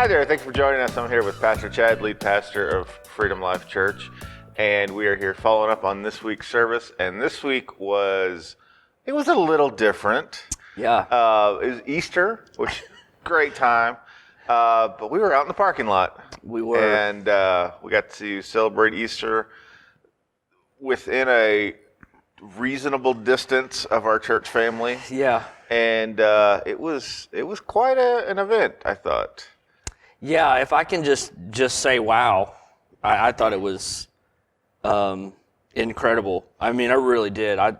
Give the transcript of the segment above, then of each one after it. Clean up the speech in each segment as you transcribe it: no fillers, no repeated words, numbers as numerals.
Hi there, thanks for joining us. I'm here with Pastor Chad, lead pastor of Freedom Life Church, and we are here following up on this week's service. And this week was a little different. Yeah. It was Easter, which great time, but we were out in the parking lot. We were. And we got to celebrate Easter within a reasonable distance of our church family. Yeah. And it was quite an event, I thought. Yeah, if I can just say wow, I thought it was incredible. I mean, I really did. And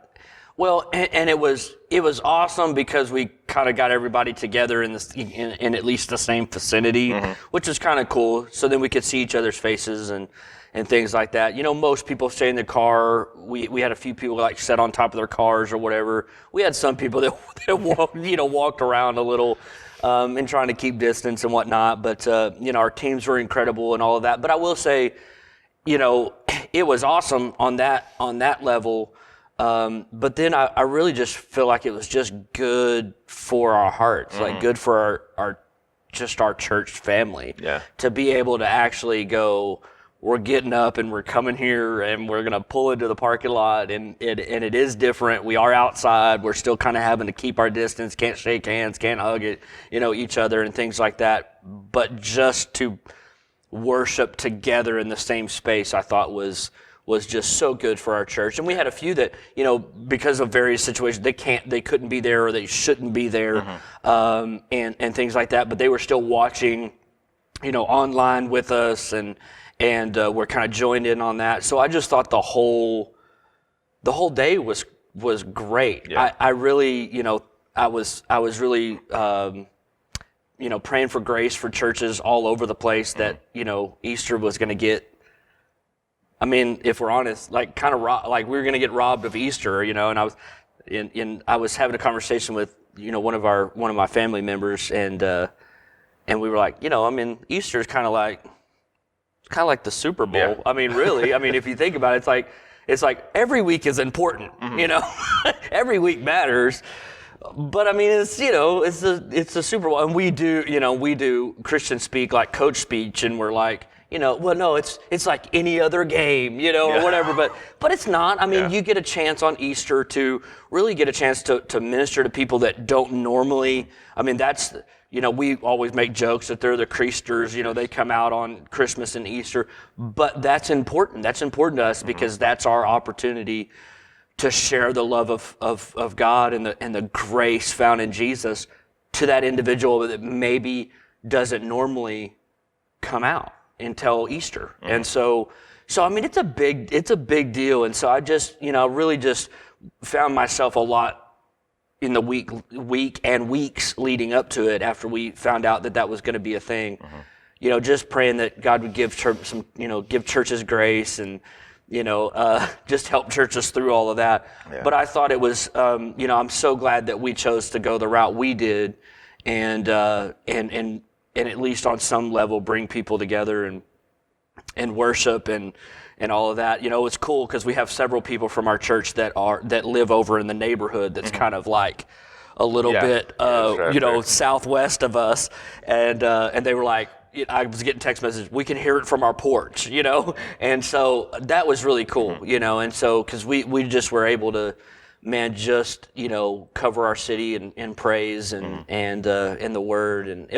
it was awesome because we kind of got everybody together in at least the same vicinity, which was kind of cool. So then we could see each other's faces and things like that. You know, most people stay in the car. We had a few people like sat on top of their cars or whatever. We had some people that walked around a little and trying to keep distance and whatnot. But our teams were incredible and all of that. But I will say, it was awesome on that level. But then I really just feel like it was just good for our hearts, like good for our church family. Yeah. To be able to actually go, we're getting up and we're coming here and we're going to pull into the parking lot and it is different. We are outside. We're still kind of having to keep our distance, can't shake hands, can't hug each other and things like that. But just to worship together in the same space, I thought was just so good for our church. And we had a few that, because of various situations, they couldn't be there or they shouldn't be there, and things like that. But they were still watching, online with us and we're kind of joined in on that. So I just thought the whole day was great. Yeah. I really, I was really, praying for grace for churches all over the place that, Easter was going to get, I mean, if we're honest, like kind of like we were going to get robbed of Easter, and I was I was having a conversation with, one of my family members and we were like, Easter is kind of like the Super Bowl. Yeah. I mean, really, if you think about it, it's like every week is important, every week matters. But I mean, it's a Super Bowl, and we do Christian speak like coach speech, and we're like, no, it's like any other game, or whatever. But it's not. I mean, you get a chance on Easter to really get a chance to minister to people that don't normally. I mean, that's. We always make jokes that they're the creasters, they come out on Christmas and Easter, but that's important. That's important to us because that's our opportunity to share the love of God and the grace found in Jesus to that individual that maybe doesn't normally come out until Easter. And so I mean, it's a big deal. And so I just, really just found myself a lot in the week and weeks leading up to it after we found out that was going to be a thing, just praying that God would give give churches grace and, just help churches through all of that. Yeah. But I thought it was, I'm so glad that we chose to go the route we did and at least on some level bring people together and worship and all of that. It's cool because we have several people from our church that live over in the neighborhood that's kind of like a little bit, southwest of us. And they were like, I was getting text messages, we can hear it from our porch, And so that was really cool, and so, cause we just were able to, just, cover our city in praise and in the word. And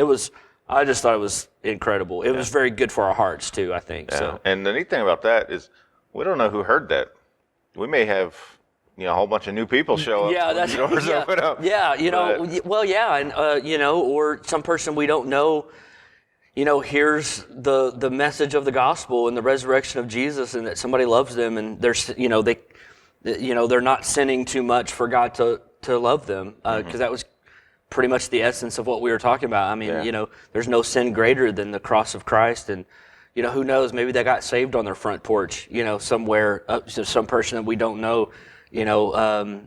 I just thought it was incredible. It was very good for our hearts too, I think. Yeah. So. And the neat thing about that is we don't know who heard that. We may have, a whole bunch of new people show up. Yeah, that's doors open up. Yeah, and or some person we don't know, hears the message of the gospel and the resurrection of Jesus, and that somebody loves them, and they're not sinning too much for God to love them, because that was pretty much the essence of what we were talking about. I mean, there's no sin greater than the cross of Christ. And, who knows, maybe they got saved on their front porch, somewhere, some person that we don't know,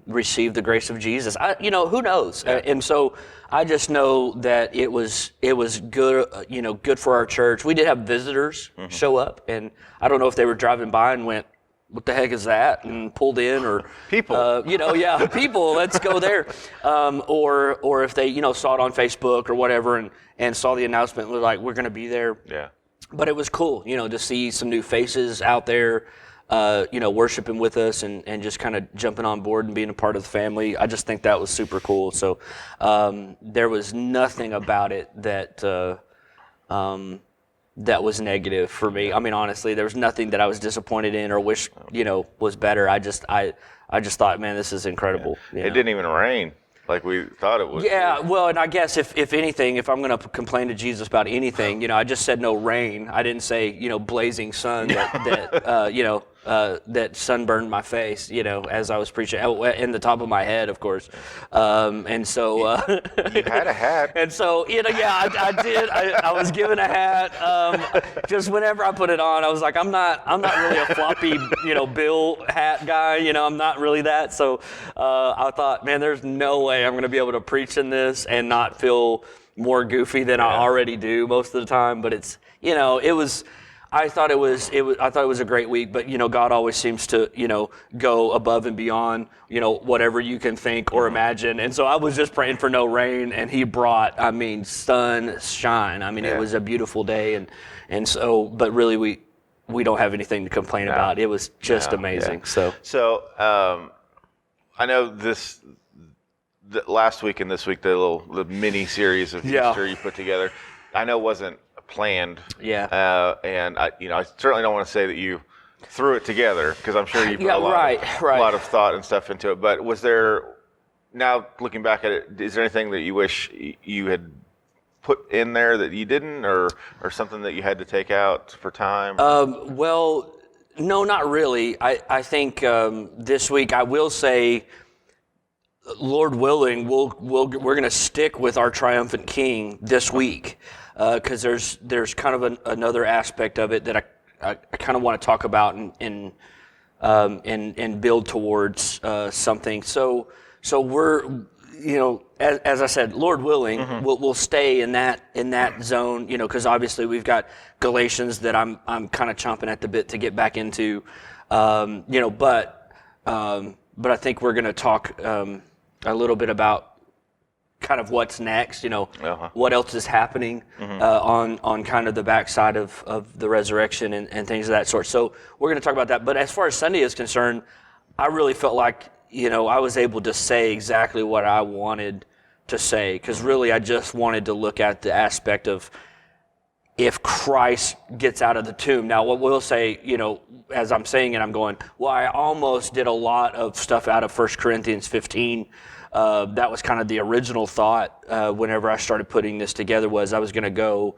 received the grace of Jesus. Who knows? Yeah. And so I just know that it was good, good for our church. We did have visitors show up, and I don't know if they were driving by and went, what the heck is that? And pulled in, or People. people, let's go there. Or if they, saw it on Facebook or whatever and saw the announcement, and were like, we're going to be there. Yeah. But it was cool, to see some new faces out there, worshiping with us and just kind of jumping on board and being a part of the family. I just think that was super cool. So there was nothing about it that was negative for me. I mean, honestly, there was nothing that I was disappointed in or wish, was better. I just thought, man, this is incredible. It didn't even rain like we thought it would. Yeah, well, and I guess if anything, if I'm going to complain to Jesus about anything, I just said no rain. I didn't say, blazing sun that sunburned my face, as I was preaching in the top of my head, of course. And so you had a hat. And so, I did. I was given a hat. Just whenever I put it on, I was like, I'm not really a floppy, Bill hat guy. I'm not really that. So I thought, man, there's no way I'm going to be able to preach in this and not feel more goofy than I already do most of the time. But it's, it was. I thought it was a great week, but God always seems to go above and beyond whatever you can think or imagine. And so I was just praying for no rain, and He brought sunshine. It was a beautiful day, and so but really we don't have anything to complain about. It was just amazing. Yeah. So I know the last week and this week the mini series of Easter you put together, I know wasn't planned. Yeah. And I certainly don't want to say that you threw it together, because I'm sure you put a lot of thought and stuff into it. But was there, now looking back at it, is there anything that you wish you had put in there that you didn't, or something that you had to take out for time? Well, no, not really. I think this week I will say, Lord willing, we're going to stick with our triumphant King this week. Because there's kind of another aspect of it that I kind of want to talk about and build towards something. So we're as I said, Lord willing, we'll stay in that zone. Because obviously we've got Galatians that I'm kind of chomping at the bit to get back into. But I think we're going to talk a little bit about kind of what's next, what else is happening on kind of the backside of the resurrection and things of that sort. So we're going to talk about that. But as far as Sunday is concerned, I really felt like, I was able to say exactly what I wanted to say, because really I just wanted to look at the aspect of if Christ gets out of the tomb. Now, what we'll say, as I'm saying it, I'm going, well, I almost did a lot of stuff out of 1 Corinthians 15. That was kind of the original thought whenever I started putting this together, was I was going to go,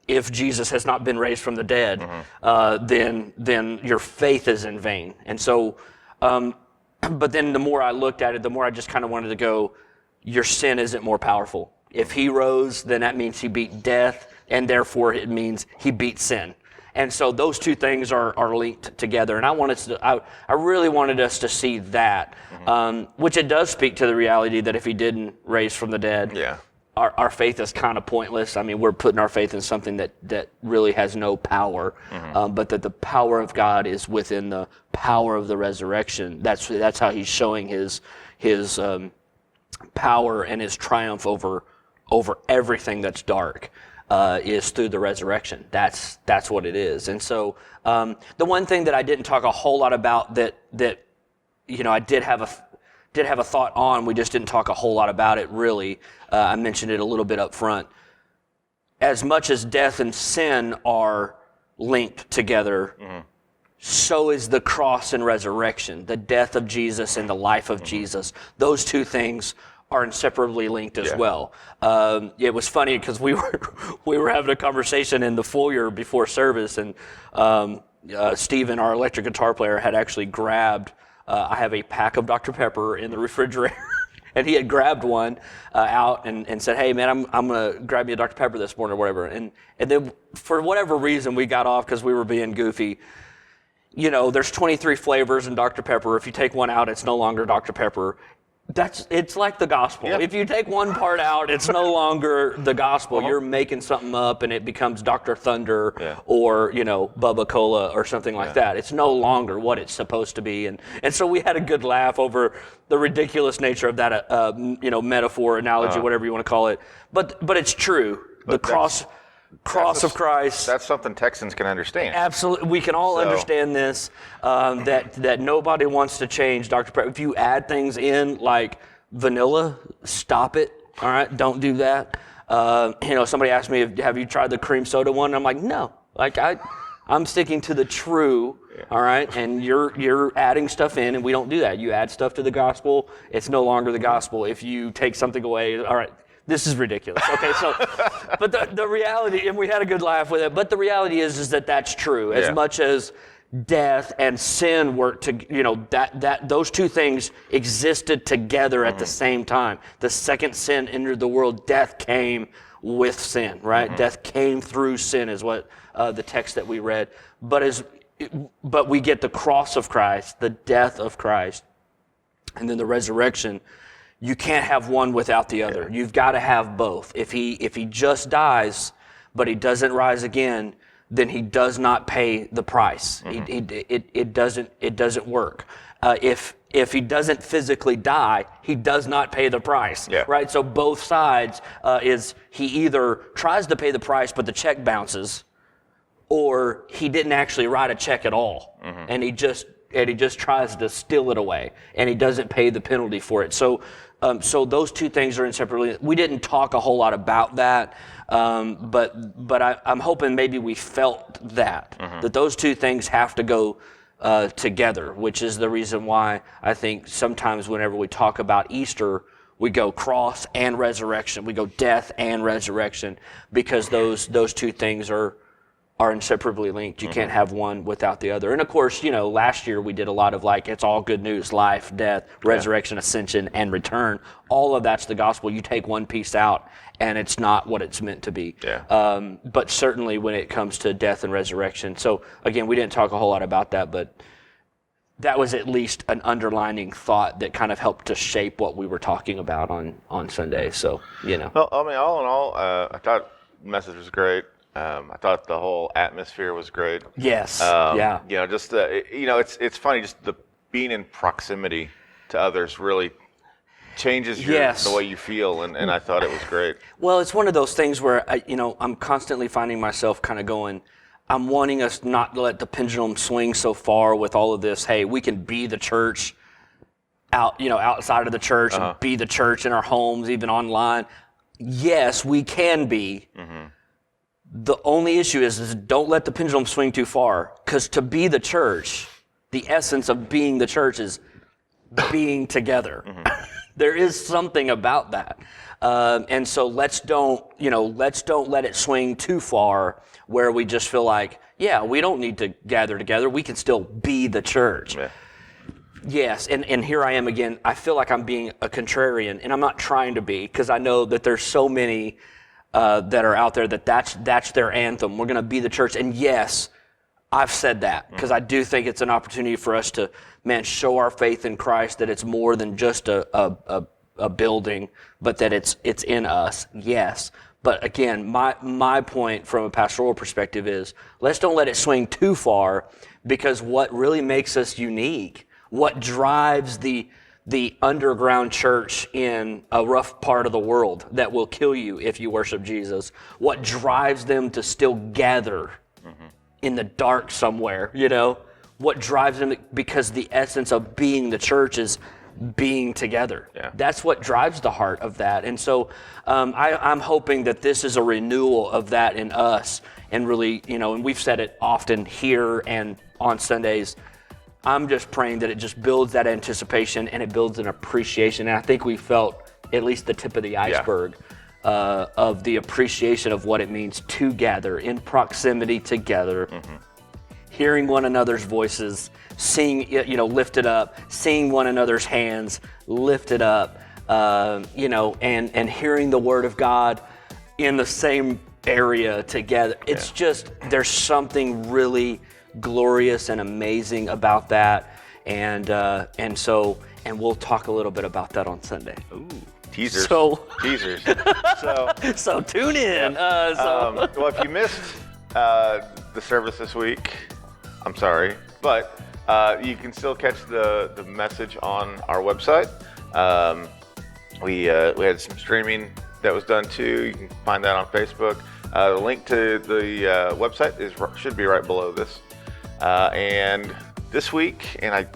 if Jesus has not been raised from the dead, then your faith is in vain. And so, but then the more I looked at it, the more I just kind of wanted to go, your sin isn't more powerful. If He rose, then that means He beat death, and therefore it means He beat sin. And so those two things are linked together. And I really wanted us to see that, which it does speak to the reality that if He didn't raise from the dead, our faith is kind of pointless. We're putting our faith in something that really has no power, but that the power of God is within the power of the resurrection. That's how He's showing His power and His triumph over everything that's dark. Is through the resurrection. That's what it is. And so the one thing that I didn't talk a whole lot about that I did have a thought on, we just didn't talk a whole lot about it really. I mentioned it a little bit up front. As much as death and sin are linked together, so is the cross and resurrection, the death of Jesus and the life of Jesus. Those two things are inseparably linked as well. It was funny because we were having a conversation in the foyer before service, and Steven, our electric guitar player, had actually grabbed, I have a pack of Dr. Pepper in the refrigerator, and he had grabbed one out and said, hey man, I'm going to grab you a Dr. Pepper this morning or whatever. And then for whatever reason we got off because we were being goofy. There's 23 flavors in Dr. Pepper. If you take one out, it's no longer Dr. Pepper. It's like the gospel. Yeah. If you take one part out, it's no longer the gospel. You're making something up, and it becomes Dr. Thunder or Bubba Cola or something like that. It's no longer what it's supposed to be, and so we had a good laugh over the ridiculous nature of that metaphor, analogy, whatever you want to call it. But it's true. The cross of Christ. That's something Texans can understand. Absolutely, we can all understand this. That nobody wants to change, Dr. Pepper. If you add things in like vanilla, stop it. All right, don't do that. Somebody asked me, "Have you tried the cream soda one?" And I'm like, no. Like I'm sticking to the true. All right, and you're adding stuff in, and we don't do that. You add stuff to the gospel, it's no longer the gospel. If you take something away, all right. This is ridiculous. Okay, so, but the reality, and we had a good laugh with it, but the reality is that that's true. As much as death and sin work to, those two things existed together at the same time. The second sin entered the world, death came with sin, right? Death came through sin is what the text that we read. But we get the cross of Christ, the death of Christ, and then the resurrection. You can't have one without the other. You've got to have both. If he just dies, but he doesn't rise again, then he does not pay the price. It doesn't work. If he doesn't physically die, he does not pay the price. Right. So both sides is he either tries to pay the price, but the check bounces, or he didn't actually write a check at all, and he just tries to steal it away, and he doesn't pay the penalty for it. So those two things are inseparably. We didn't talk a whole lot about that, but I'm hoping maybe we felt that those two things have to go together, which is the reason why I think sometimes whenever we talk about Easter, we go cross and resurrection. We go death and resurrection, because those two things are inseparably linked. You can't have one without the other. And of course, last year we did a lot of it's all good news: life, death, resurrection, ascension, and return. All of that's the gospel. You take one piece out and it's not what it's meant to be. But certainly when it comes to death and resurrection. So again, we didn't talk a whole lot about that, but that was at least an underlining thought that kind of helped to shape what we were talking about on Sunday. So, Well, I mean, all in all, I thought the message was great. I thought the whole atmosphere was great. Yes. Just it's funny. Just the being in proximity to others really changes the way you feel, and I thought it was great. Well, it's one of those things where I'm constantly finding myself kind of going, I'm wanting us not to let the pendulum swing so far with all of this. Hey, we can be the church outside of the church, and be the church in our homes, even online. Yes, we can be. The only issue is don't let the pendulum swing too far, because to be the church, the essence of being the church is being together. There is something about that, and so let's don't let it swing too far where we just feel like, we don't need to gather together. We can still be the church. Yes, and here I am again. I feel like I'm being a contrarian, and I'm not trying to be, because I know that there's so many that are out there that's their anthem. We're going to be the church. And yes, I've said that, because I do think it's an opportunity for us to, show our faith in Christ, that it's more than just a building, but that it's in us. Yes. But again, my point from a pastoral perspective is, let's don't let it swing too far, because what really makes us unique, what drives the underground church in a rough part of the world that will kill you if you worship Jesus, what drives them to still gather in the dark somewhere, what drives them, because the essence of being the church is being together. That's what drives the heart of that. And so I'm hoping that this is a renewal of that in us, and really, and we've said it often here and on Sundays, I'm just praying that it just builds that anticipation, and it builds an appreciation. And I think we felt at least the tip of the iceberg of the appreciation of what it means to gather in proximity together, hearing one another's voices, seeing lifted up, seeing one another's hands lifted up, and hearing the word of God in the same area together. It's just, there's something really glorious and amazing about that, and so and we'll talk a little bit about that on Sunday. Ooh, teasers. Teasers. So tune in. Well, if you missed the service this week, I'm sorry, but you can still catch the message on our website. We had some streaming that was done too. You can find that on Facebook. The link to the website should be right below this. And this week, and I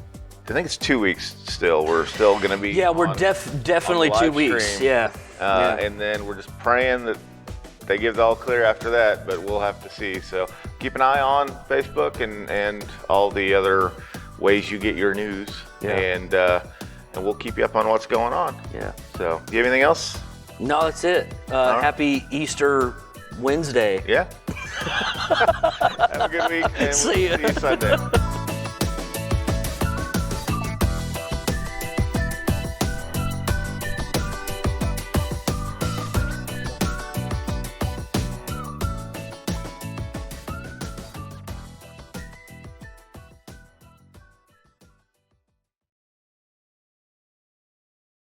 think it's 2 weeks still. We're still going to be. Yeah, we're definitely 2 weeks. Stream. Yeah. And then we're just praying that they give the all clear after that, but we'll have to see. So keep an eye on Facebook and all the other ways you get your news. Yeah. And we'll keep you up on what's going on. Yeah. So, do you have anything else? No, that's it. Happy Easter Wednesday. Yeah. Have a good week. And See we'll see you Sunday.